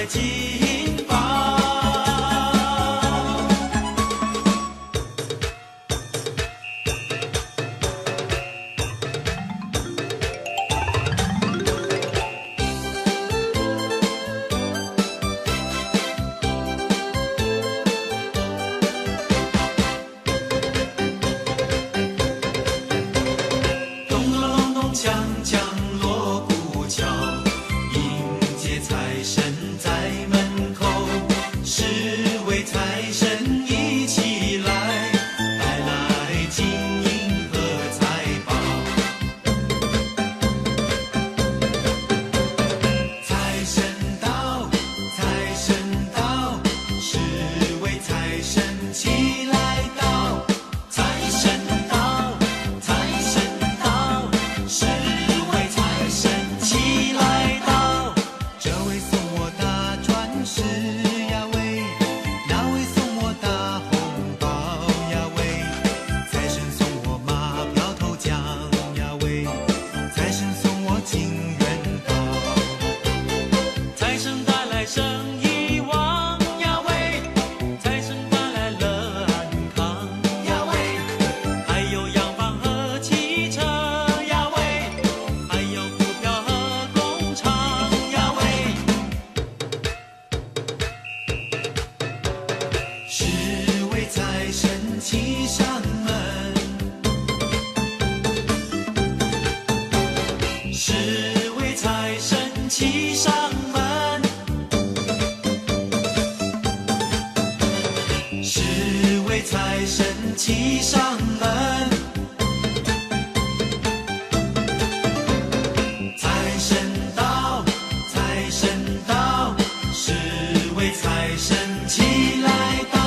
金榜。咚咚隆咚锵锵锣鼓敲，迎接财神在门口。十位财神一起来，带来金银和财宝。财神到，财神到，十位财神齐来到。财神到，财神到，十位财神齐来到。这位送我大钻石呀喂，那位送我大红包呀喂，财神送我马票头奖呀喂，财神送我金元宝。财神带来生意旺呀喂，财神带来了安康呀喂，还有洋房和汽车呀喂，还有股票和工厂呀喂。十位财神齐上门，十位财神齐上门，十位财神齐上门。财神到，财神到，十位财神齐来到。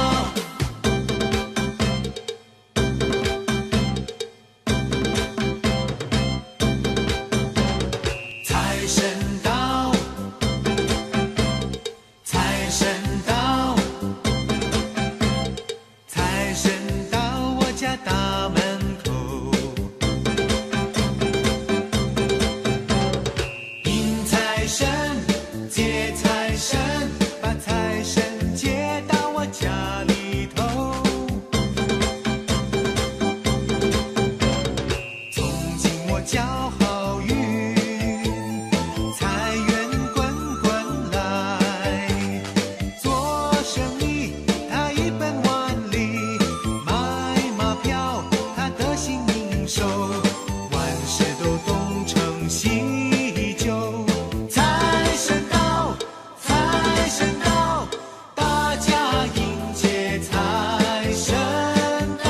财神到，财神到，财神到我家大门口。迎财神，接财神，把财神接到我家里头。从今我叫好运，财源滚滚来。做生意他一本万利，买马票他得心应手，万事都东成西就。财神到，财神到，大家迎接财神到。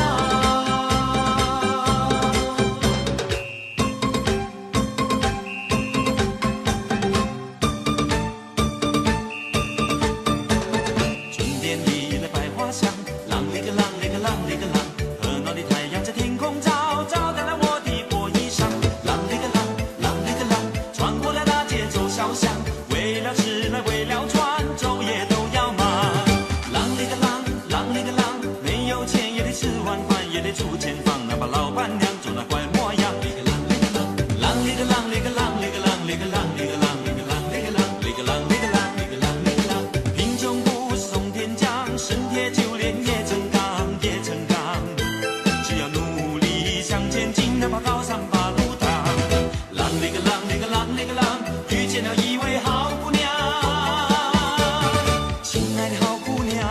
春天里的百花香，啷里个啷里个啷里个啷，热闹的太阳在天空照，照亮了我的薄衣裳。啷里个啷，啷里个啷，穿过了大街走小巷，为了吃来为了穿，昼夜都要忙。啷里个啷，啷里个啷，没有钱也得吃碗饭，也得出钱方，哪怕老板娘做那怪模样。啷里个啷，啷里个啷，啷里个啷里个啷里个啷里个啷里个啷里个啷里个啷里个啷里个啷。贫穷不是送天降，身铁就炼也成钢，也成钢。只要努力向前进，哪怕高山把路挡。啷里个啷里个啷里个啷，遇见了一位好姑娘。亲爱的好姑娘，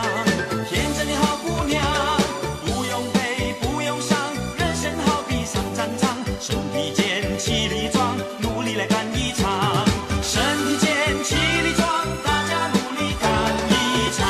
天真的好姑娘，不用悲不用伤，人生好比上战场，身体健气力壮，努力来干一场。身体健气力壮，大家努力干一场。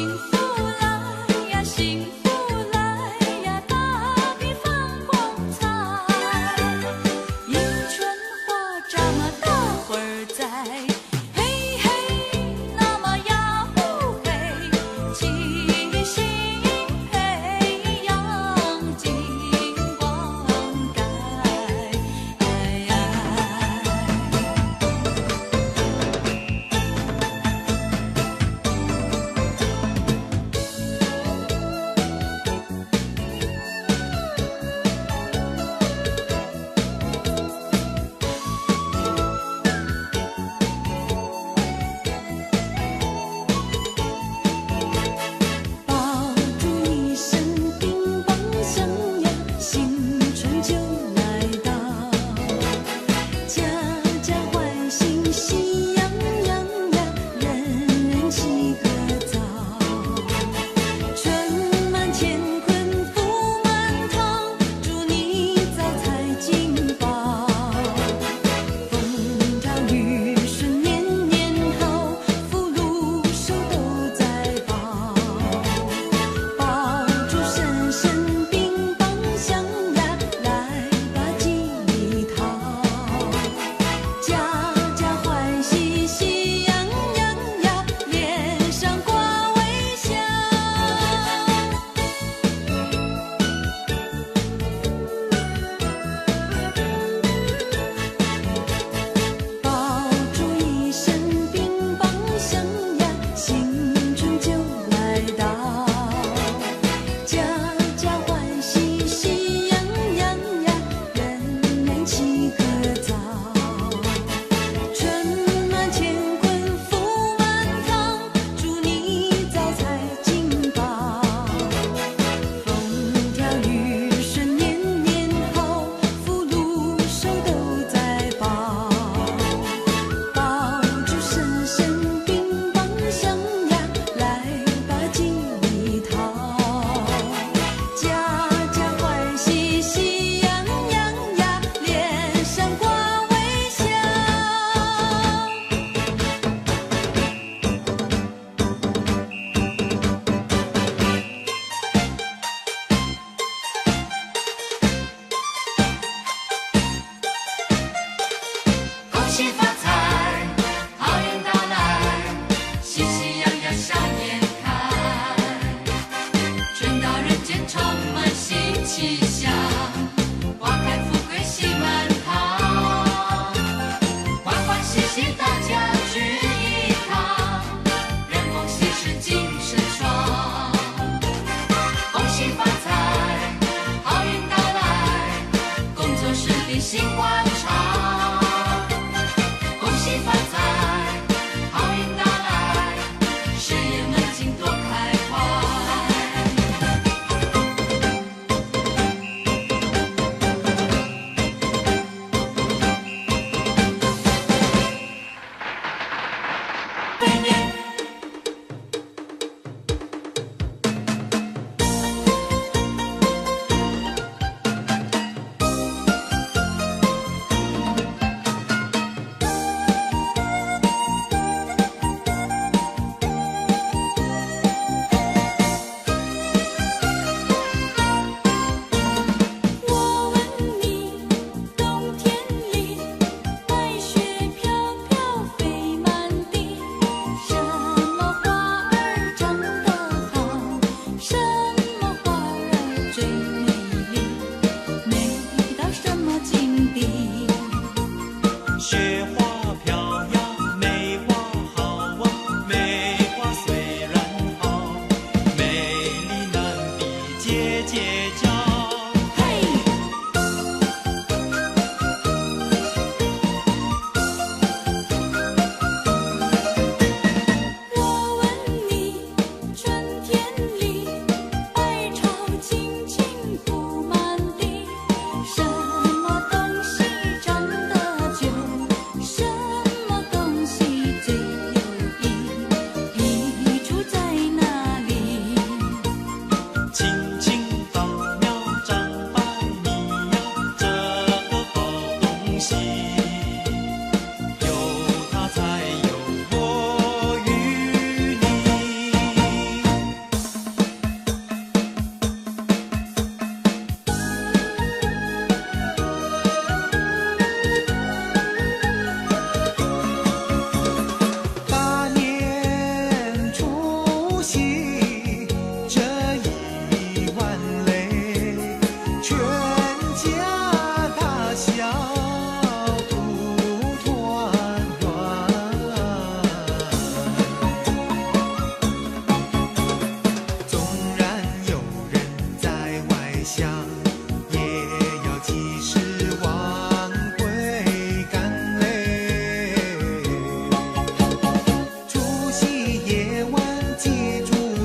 幸福来呀，幸福来呀，大地放光彩。迎春花这么大会儿在，嘿嘿，那么呀呼嘿，七星培养金光盖。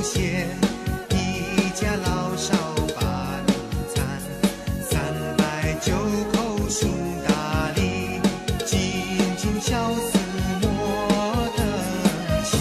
谢一家老少把酒餐，309口行大礼，敬敬小厮莫得闲。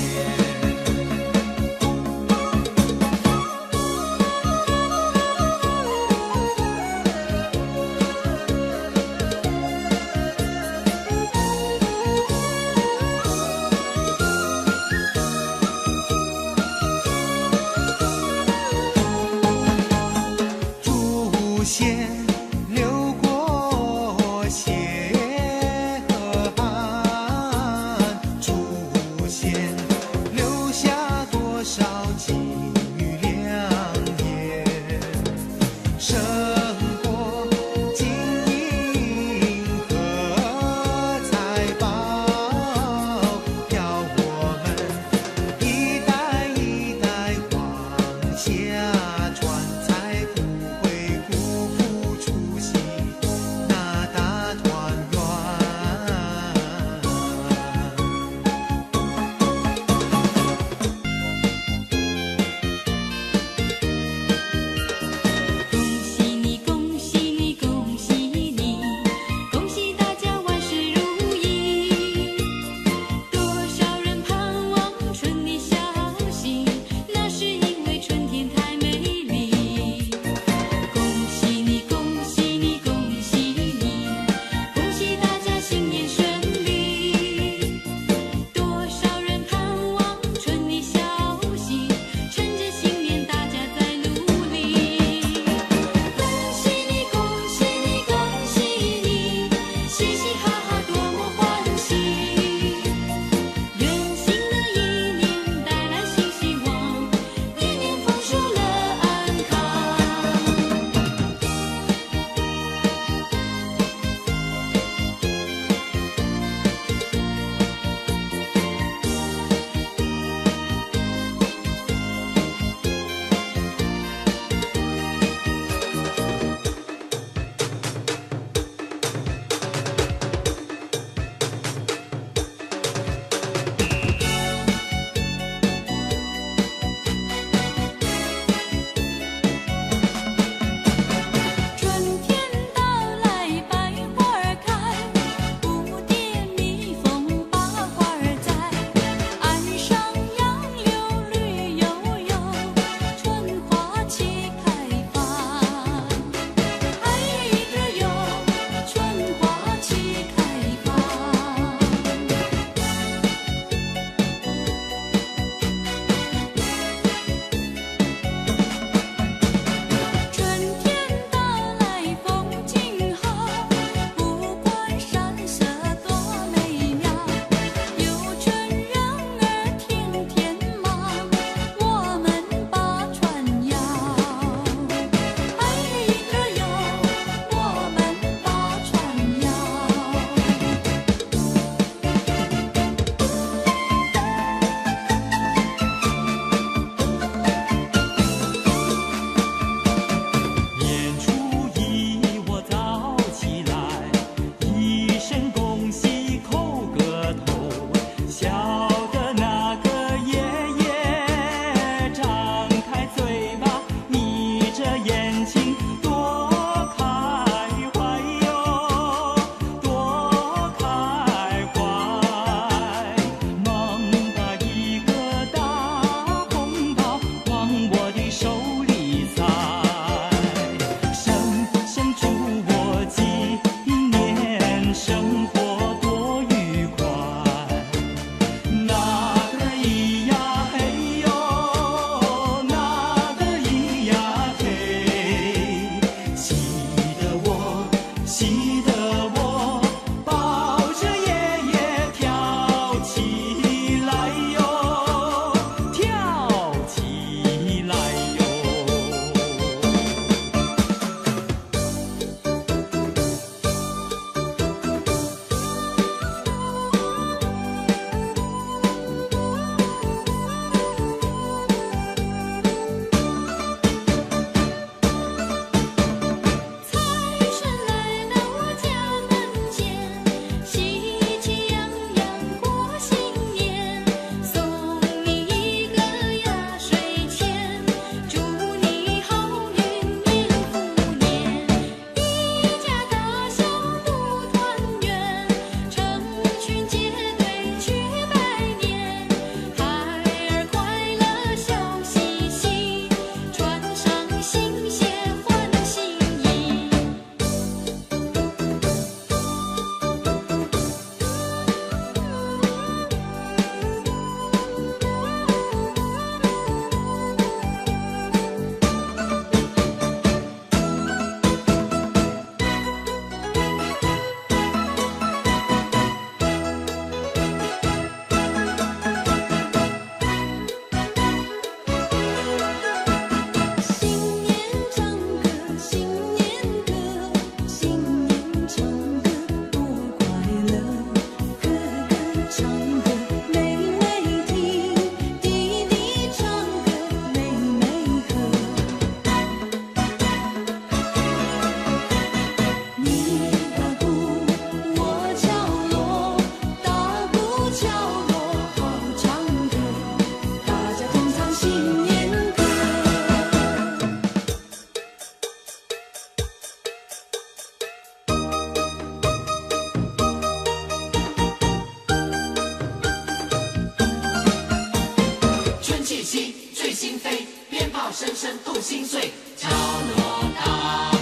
炮声声吐心碎，敲锣打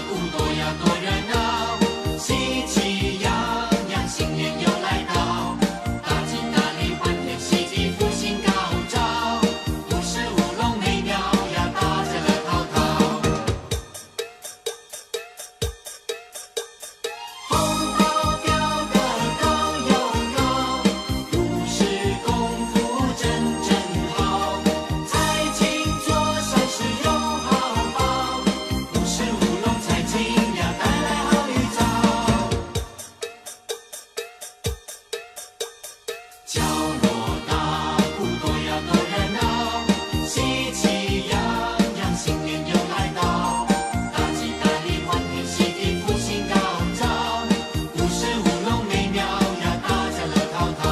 鼓多呀多热闹，喜气洋洋新年又来到，大吉大利欢天喜地福星高照，舞狮舞龙美妙呀，大家乐淘淘。红包飘得高又高，舞狮功夫真好，财经做善事有好报，舞狮舞龙财经呀带来好预兆。敲锣打鼓多呀多热闹，喜气洋洋新年又来到，大吉大利欢天喜地福星高照，舞狮舞龙美妙呀，大家乐淘淘。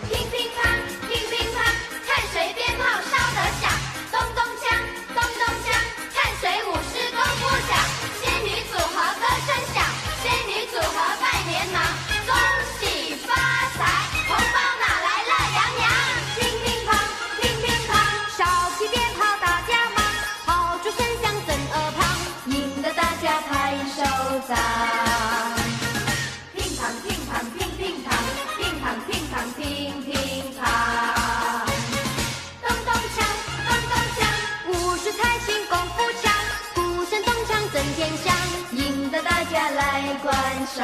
乒乒乓，乒乒乓，看谁鞭炮烧得响。咚咚锵，咚咚锵，看谁舞狮功夫强。仙女组合歌声响，仙女组合拜年忙。恭喜发财，红包拿来乐洋洋。乒乒乓，乒乒乓，烧起鞭炮大家忙。炮竹声响震耳旁，引得大家拍手掌。乒乓乒乓乒乒乓，乒乓乒乓乒乒乓。咚咚锵，咚咚锵，武士财星功夫强，鼓声咚锵震天响，引得大家来观赏。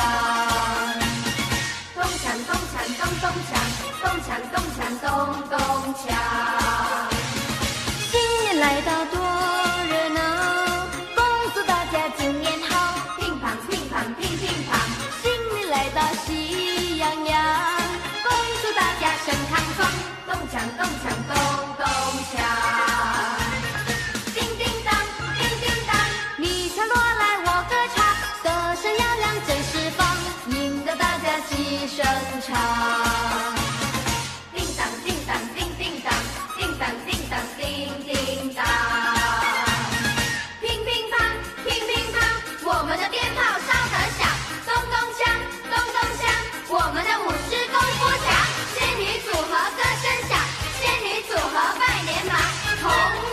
咚锵咚锵咚咚锵，咚锵咚锵咚咚锵。新年来到多热闹，恭祝大家今年好。乒乓乒乓乒乒乓，新年来到喜洋洋，恭祝大家身康壮。咚锵咚锵咚咚锵。叮叮当，叮叮当，你敲锣来我歌唱，歌声嘹亮真释放，引得大家齐声唱。叮当叮当叮叮当，叮当叮当叮叮当。乒乒乓，乒乒乓，我们的鞭炮烧得响。咚咚锵，咚咚锵，我们的舞狮功夫强。仙女组合歌声响，仙女组合拜年忙。鸿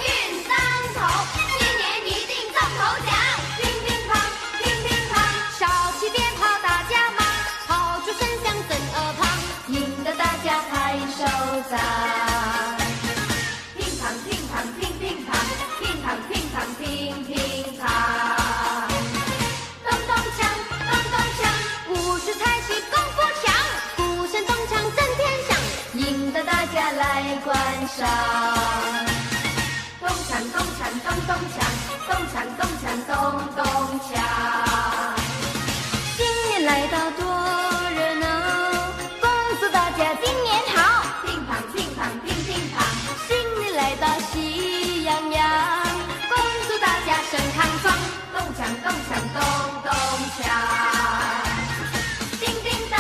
运当头，新年一定中头奖。乒乒乓，乒乒乓，烧起鞭炮大家忙。炮竹声响震耳旁，引得大家拍手掌。乒乓乒乓乒乒乓，乒乓乒乓乒乒乓。咚咚锵，咚咚锵，武士财气功夫强，鼓声咚锵震天响，引得大家来观赏。咚锵咚锵咚咚锵，咚锵咚锵咚咚锵。新年来到多热闹，恭祝大家今年好。乒乓乒乓乒乒乓，新年来到喜洋洋，恭祝大家身康壮。咚锵咚锵咚咚锵。叮叮当，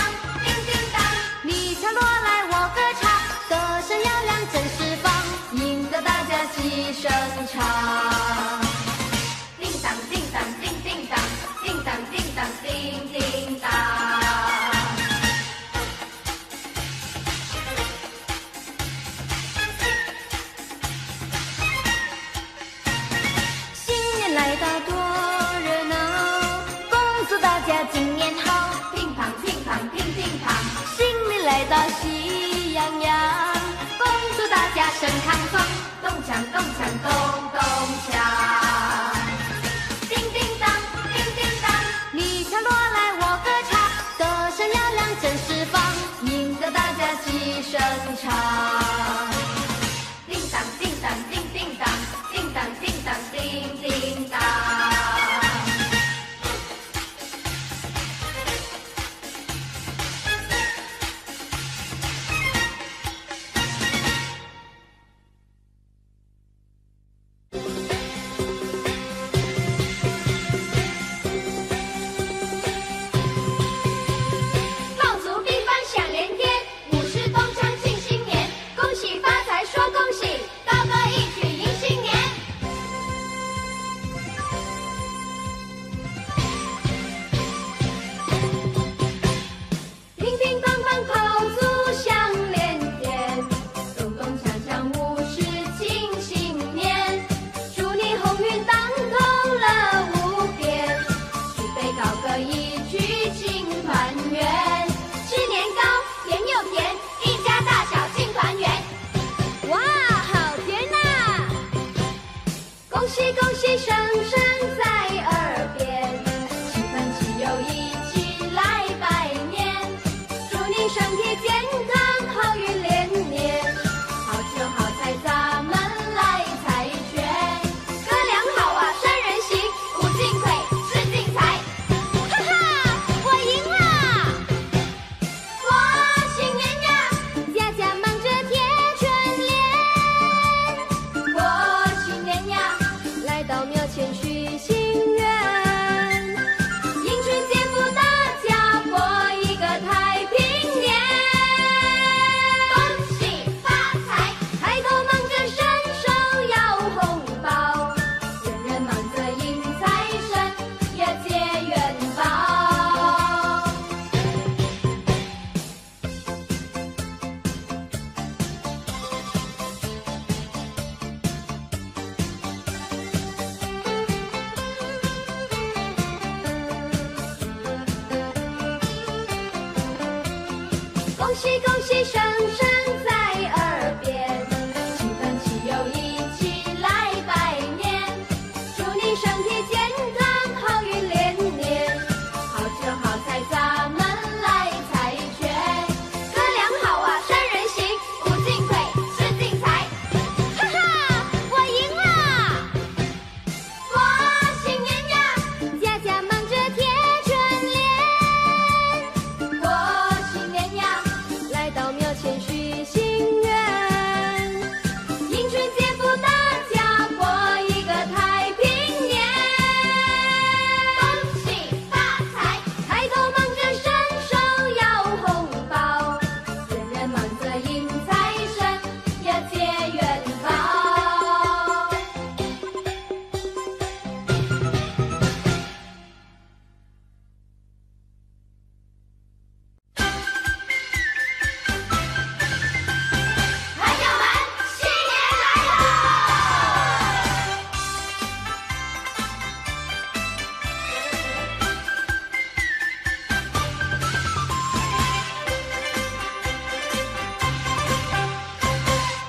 叮叮当，你敲锣来我歌唱，歌声嘹亮真释放，引得大家齐声唱。叮当叮当叮叮当，叮当叮当叮叮当。新年来到多热闹，恭祝大家今年好。乒乓乒乓乒乒乓，新年来到喜洋洋，恭祝大家身康壮。咚锵咚锵咚咚锵。叮叮当，叮叮当，你敲锣来我歌唱，歌声嘹亮真释放，引得大家齐声唱。叮当叮当叮叮当，叮当叮当叮叮当。喜恭喜，声声在耳边，七分七又一起来拜年，祝你身体健康，好运连连，好酒好菜咱们来猜拳，歌良好啊，三人行，五进腿，四进财，哈哈，我赢了！过新年呀，家家忙着贴春联，过新年呀，来到庙前许心愿，迎春节福大家过一个太平年，恭喜发财，抬头忙着伸手要红包，人人忙着迎财神呀结元宝。恭喜恭喜，声声在耳边，七分七又一起来拜年，祝你身体健康，好运连连，好酒好菜咱们来猜拳，歌良好啊，三人行，五进腿，四进财，哈哈，我赢了！过新年呀，家家忙着贴春联，过新年呀，来到庙前许心愿，迎春节福大家过一个太平年，恭喜发财，抬头忙着伸手要红包，人人忙着迎财神呀结元宝。朋友们，新年来了！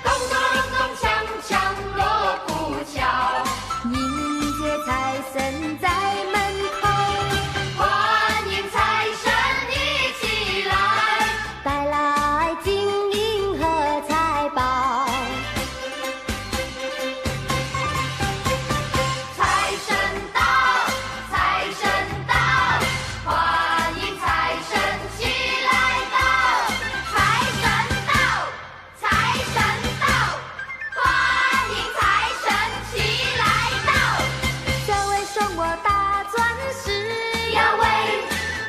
咚咚咚锵锵锣鼓敲，迎接财神在门口，欢迎财神一起来，带来金银和财宝。财神到，财神到，欢迎财神齐来到。财神到，财神到，欢迎财神齐来到。这位送我大钻石呀喂，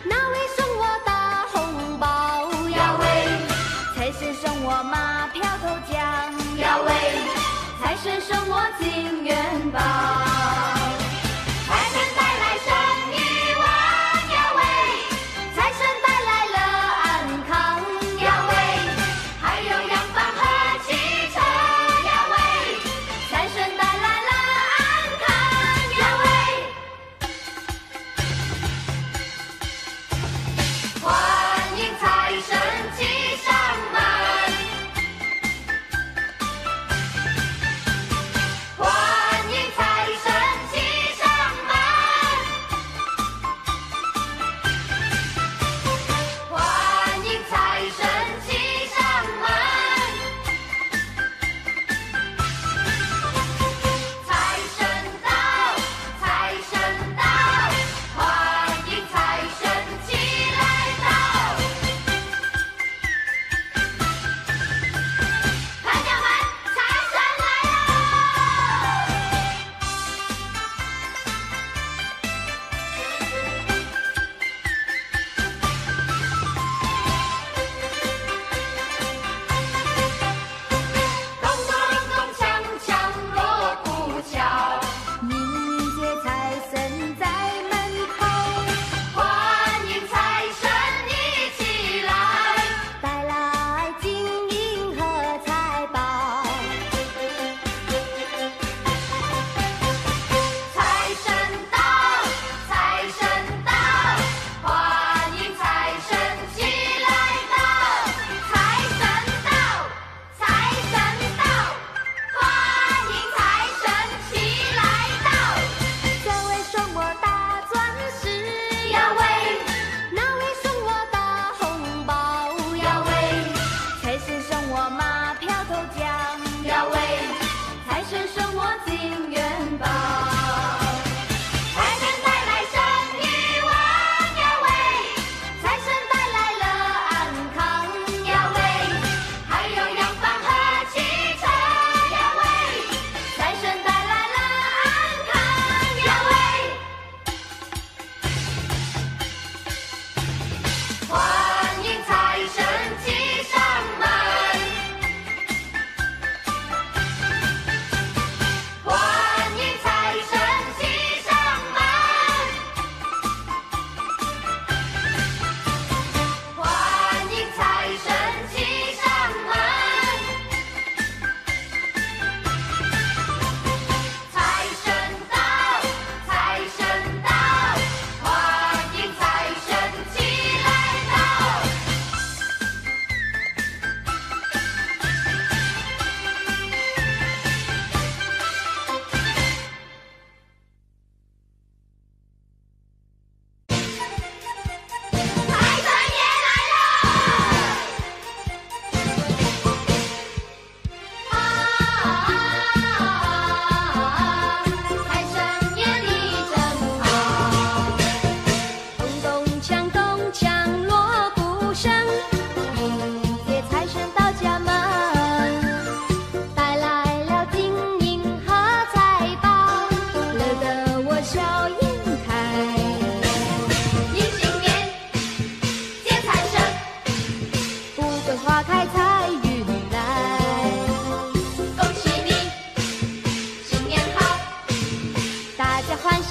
那位送我大红包呀喂，财神送我马票头奖呀喂，财神送我金元宝。财神带来生意旺呀喂，财神带来了安康呀喂，还有洋房和汽车呀喂，财神带来了安康呀喂。欢迎财神骑上门，欢迎财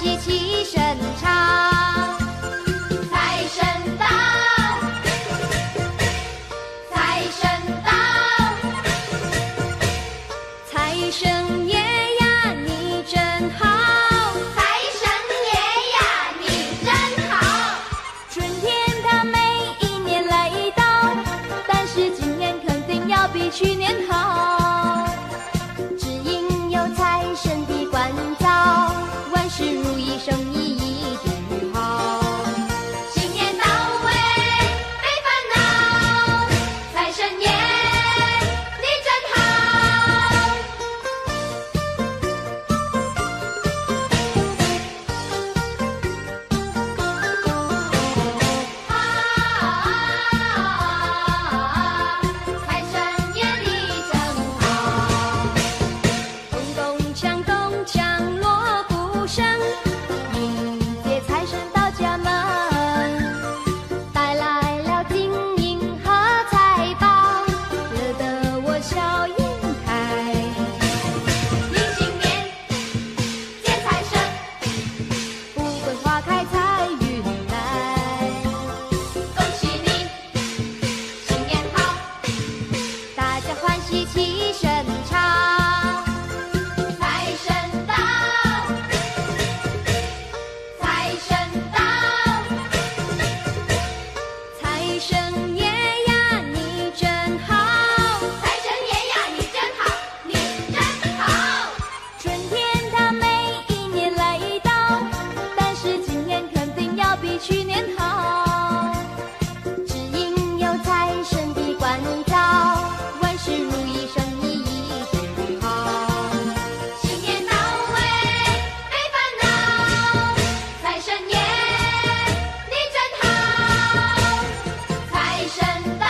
喜齐声唱。财神到，财神到，财神爷呀，你真好，财神爷呀，你真好。春天它每一年来到，但是今年肯定要比去年好，只因有财神的关照，万事如意，生意一直好。新年到位没烦恼，财神爷你真好。财神爷你真好。咚咚锵咚锵锣鼓声，迎接财神到家门，带来了金银和财宝，乐得我笑颜开。迎新年见财神，富贵花开财运来，恭喜你新年好。大家欢喜齐声唱。财神到，财神到，财神爷呀，你真好，财神爷呀，你真好，你真好。春天它每一年来到，但是今年肯定要比去年好，只因有财神的关照，万事如意，生意一直好。新年到位没烦恼，财神爷你真好。财神到，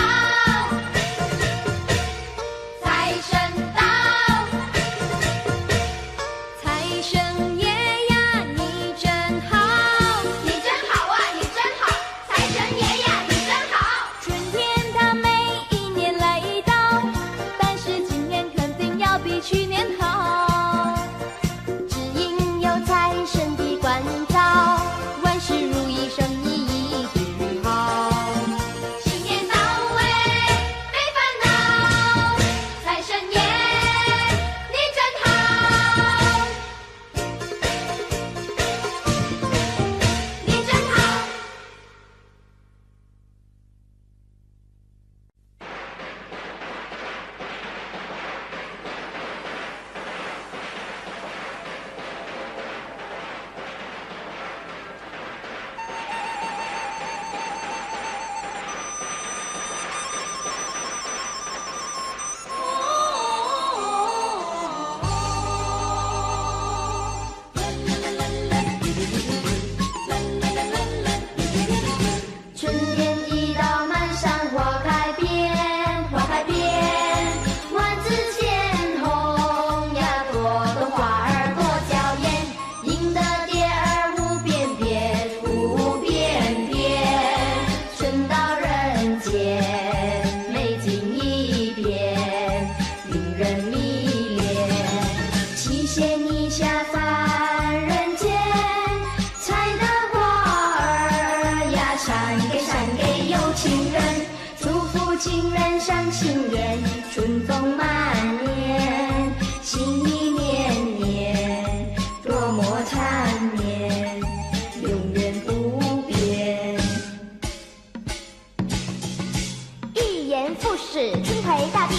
财神到，财神爷呀，你真好，你真好啊，你真好。财神爷呀，你真好。春天它每一年来到，但是今年肯定要比去年好，只因有财神的关照，万事如意，生意一直好。新年到位没烦恼，财神爷你真好，你真好。春天一到，满山花开遍，花开遍，万紫千红呀，朵朵花儿多娇艳，赢得蝶儿舞翩翩，舞翩翩，春到人间，美景一片，令人迷恋。七仙女下凡人间，采的花儿呀，闪给闪给有情人，祝福情人赏心颜，春风满面，心意绵绵，多么缠绵，永远不变。一言复始，春回大地，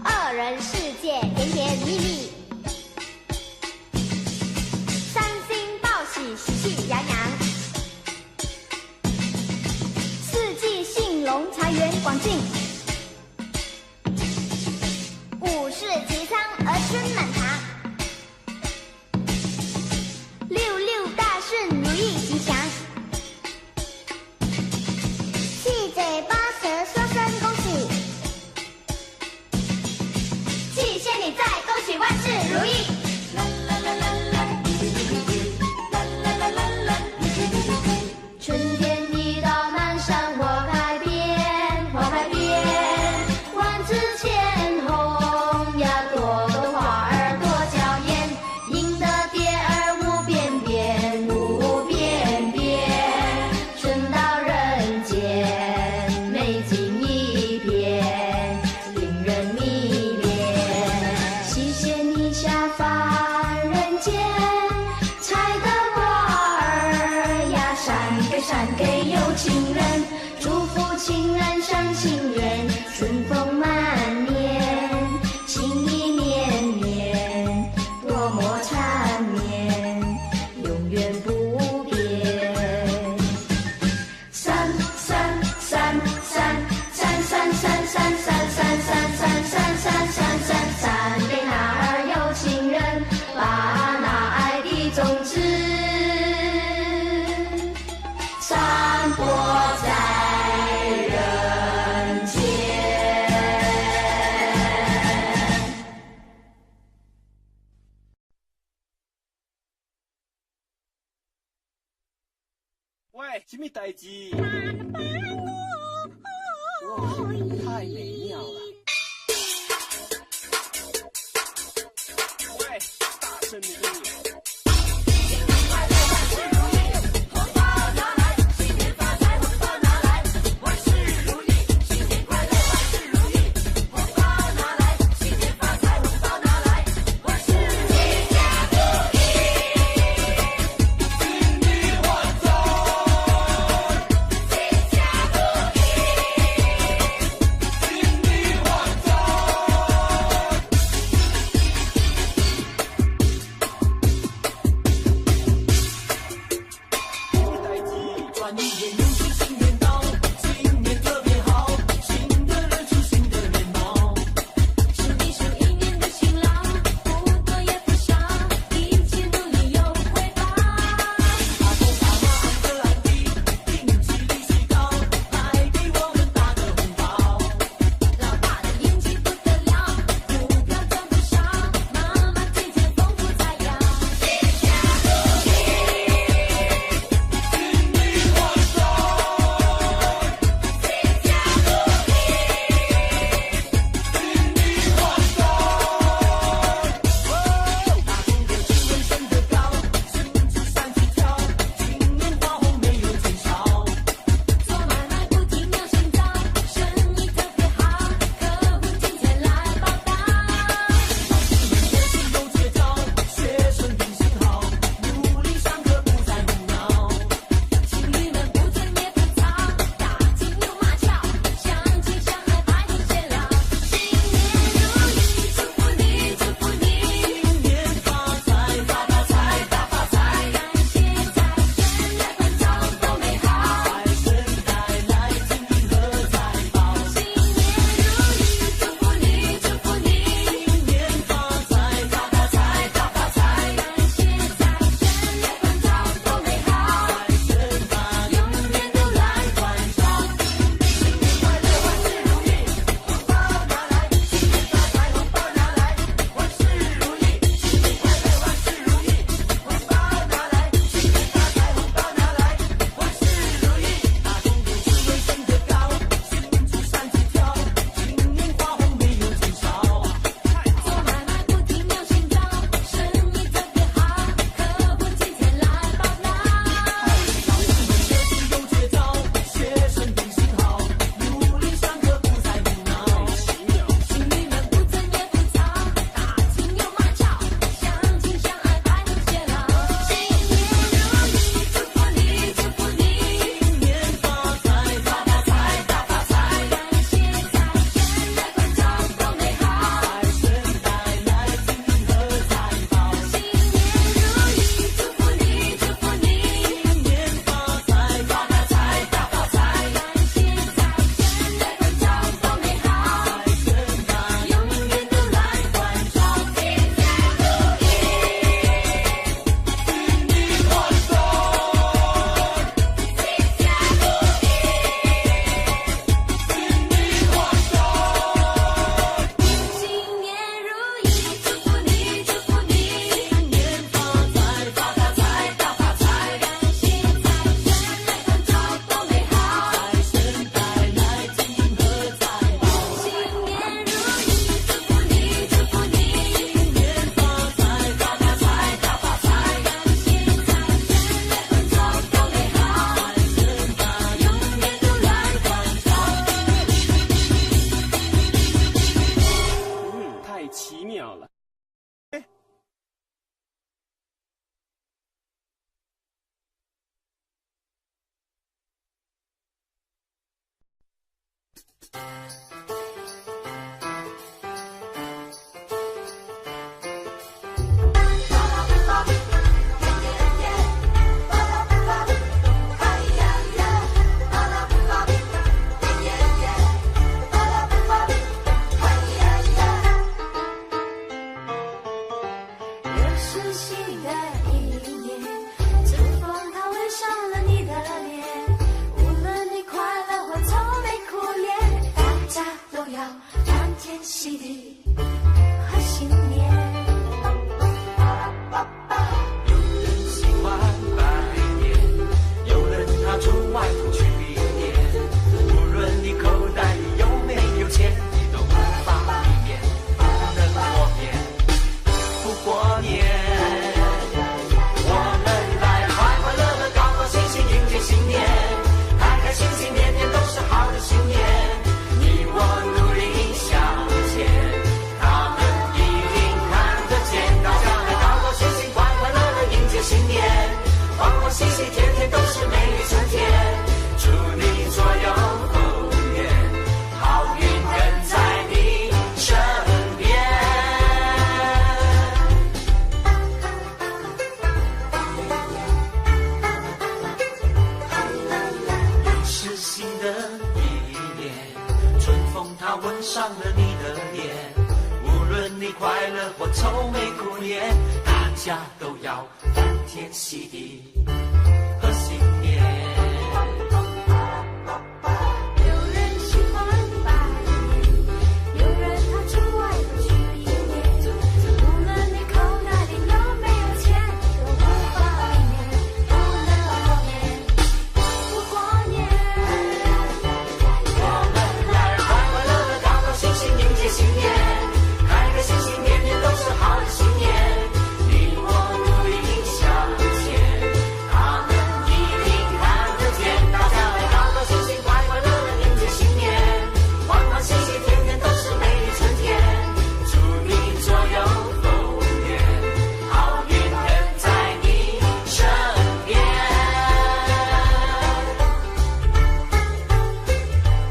二人世界甜甜蜜蜜，三星报喜，喜气洋洋，四季兴隆，财源广进，五事吉祥，儿孙满堂，六六大顺，如意吉祥。七嘴八舌说声恭喜，七仙女在，恭喜万事如意。啦啦啦啦啦，啦啦啦啦啦。春天一到，满山花开遍，花开遍，万紫千红呀，朵朵花儿多娇艳，赢喂，什么代志？哇，太美妙了！喂，大声的音乐。有人喜欢百年，有人他宠快乐或愁眉苦脸，大家都要欢天喜地贺新年。有人喜欢拜年，有人他出外头去了一年。无论你口袋里有没有钱，都无法避免不能过年，不过年。我们来快快乐乐、高高兴兴迎接新年，开开心心，年年都是好的新年。你我努力向前，他们一定看得见。大家来高高兴兴、快快乐乐迎接新年，欢欢喜喜，天天都是美丽春天。祝你左右逢源，好运跟在你身边。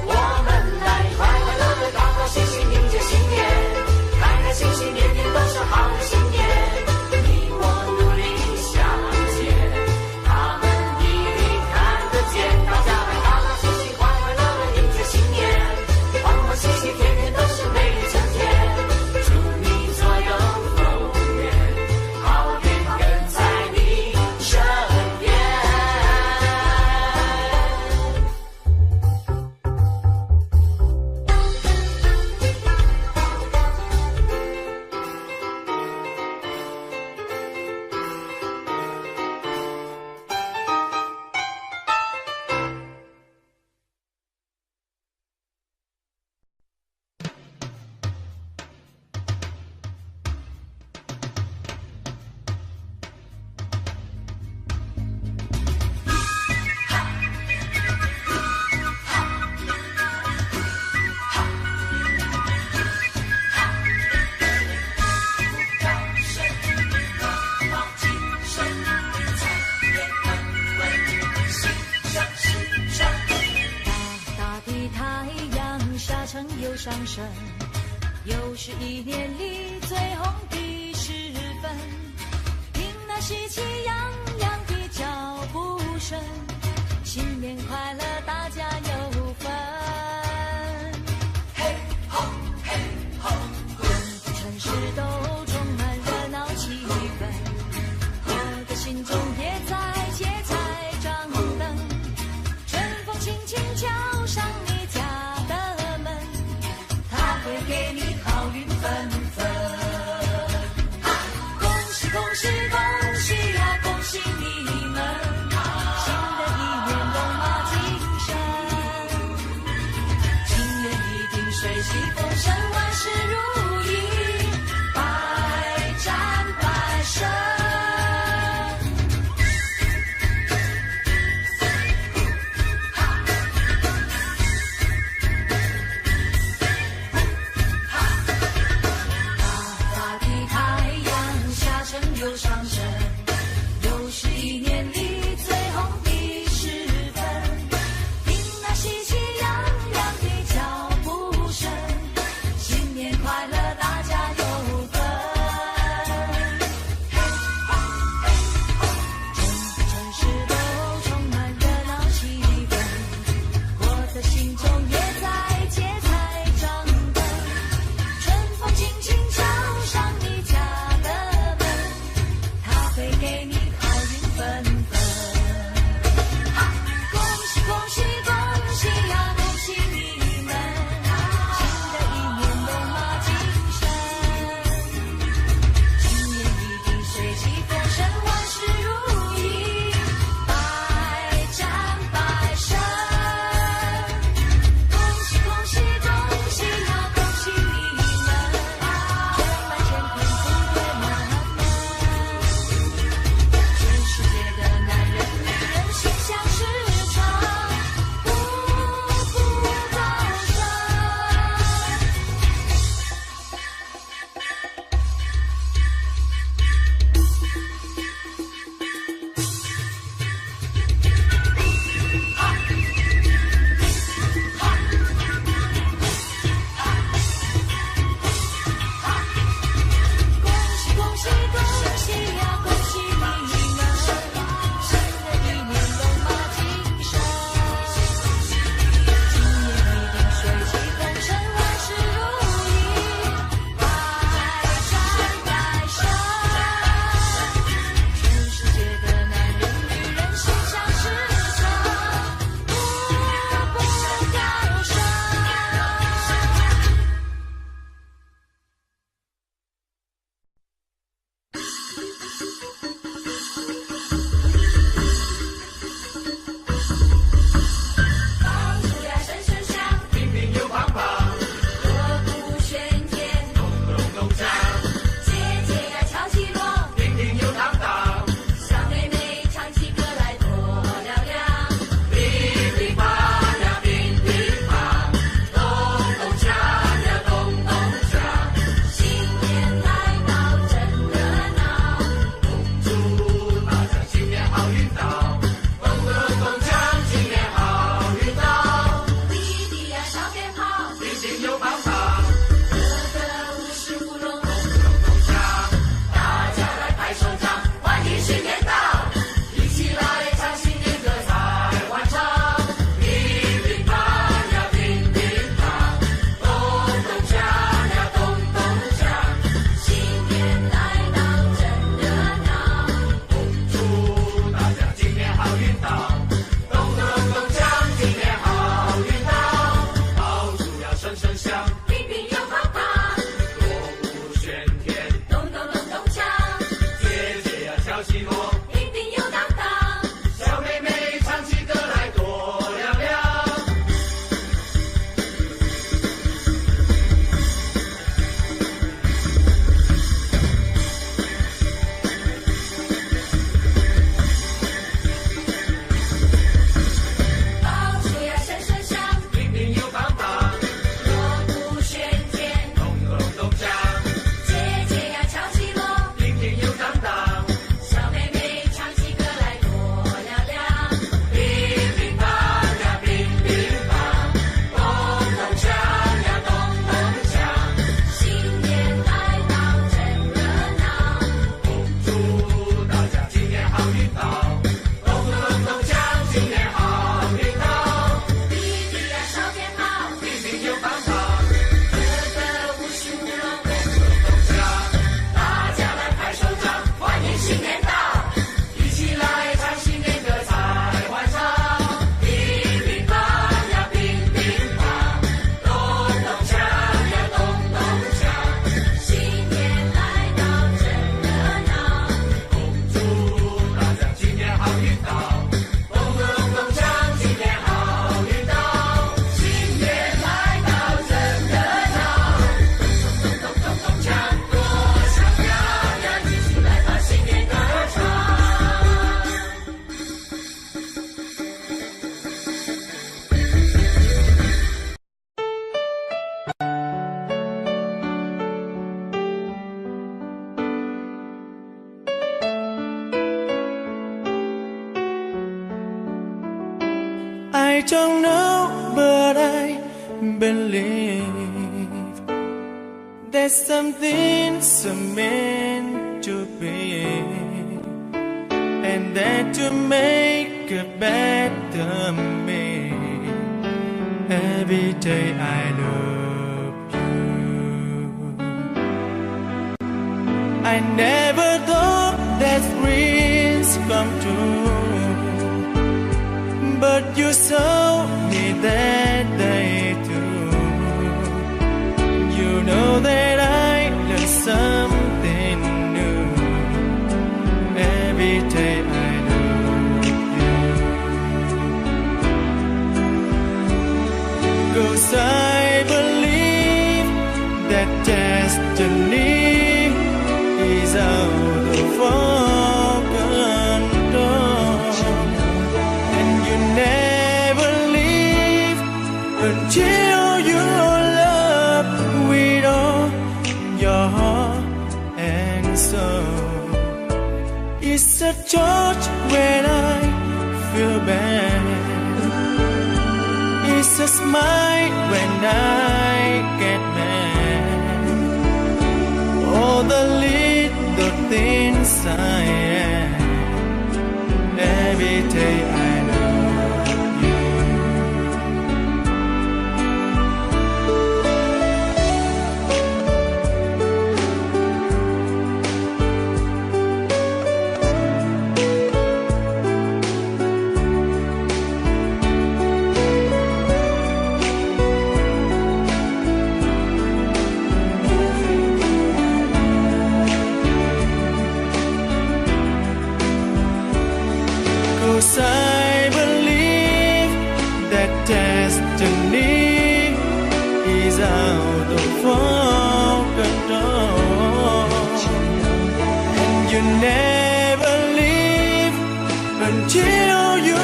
我们来快快乐乐、高高兴兴迎接新年，开开心心，年年都是好的新年。你我努力向前，他们一定看得见。大家来高高兴兴、快快乐乐迎接新年，欢欢喜喜，天天都是美丽春天。祝你左右逢源，好运跟在你身边。大的太阳下沉又上升，又是一年里最红的时分。听那喜气洋洋的脚步声，新年快乐，大家有份。嘿吼嘿吼，城市都充满热闹气氛，我的心中也在结彩张灯。春风轻轻敲上你家的门，它会给你好运纷纷。恭喜恭喜恭喜呀，恭喜你们！新的一年龙马精神，今年一定水气丰盛，万事如意，百战百胜。大的太阳下沉又上升，又是一年里最红的时分。听那喜气洋洋的脚步声，新年快乐，大家有份。城市都充满热闹气氛，我的心中也在结彩张灯。春风轻轻敲上你家的门，它会给你好运纷纷。恭喜恭喜恭喜呀，恭喜你们！新的一年龙马精 I don't know, but I believe there's something so meant to be, and that to make a better me. Every day I love you. I never thought that dreams come true, but you saw me that day too. You know that I learned something new. Every day I love you. 'Cause I believe that destiny is out of our control, and you never leave until you love with all your heart and soul. It's a touch when I feel bad. It's a smile when I get mad. All the little things I am. Every day I love you. I believe that destiny is out of our control, and you never leave until you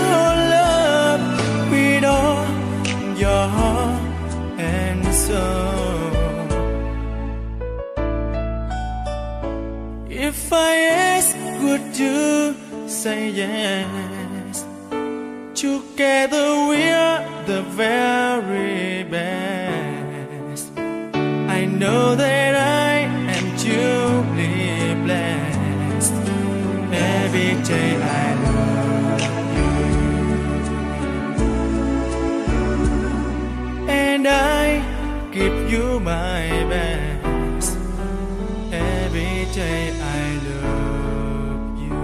love with all your heart and soul. If I ask, would you say yes? Together we're the very best. I know that I am truly blessed. Every day I love you, and I give you my best. Every day I love you.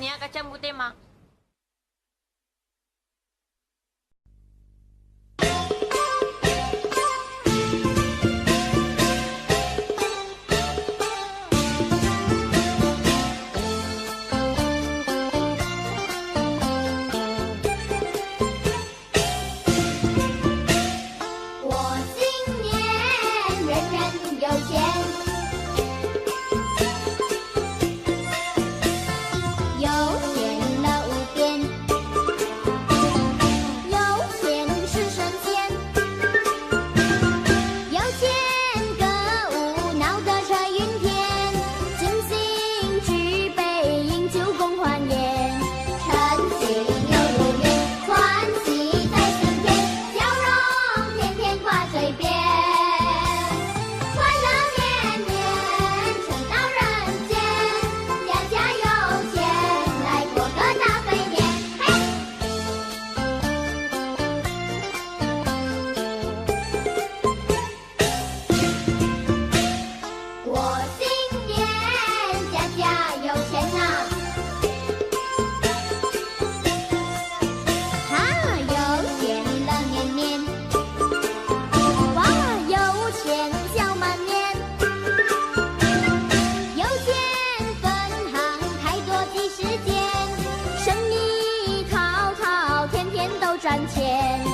ya kacang putih mah.赚钱。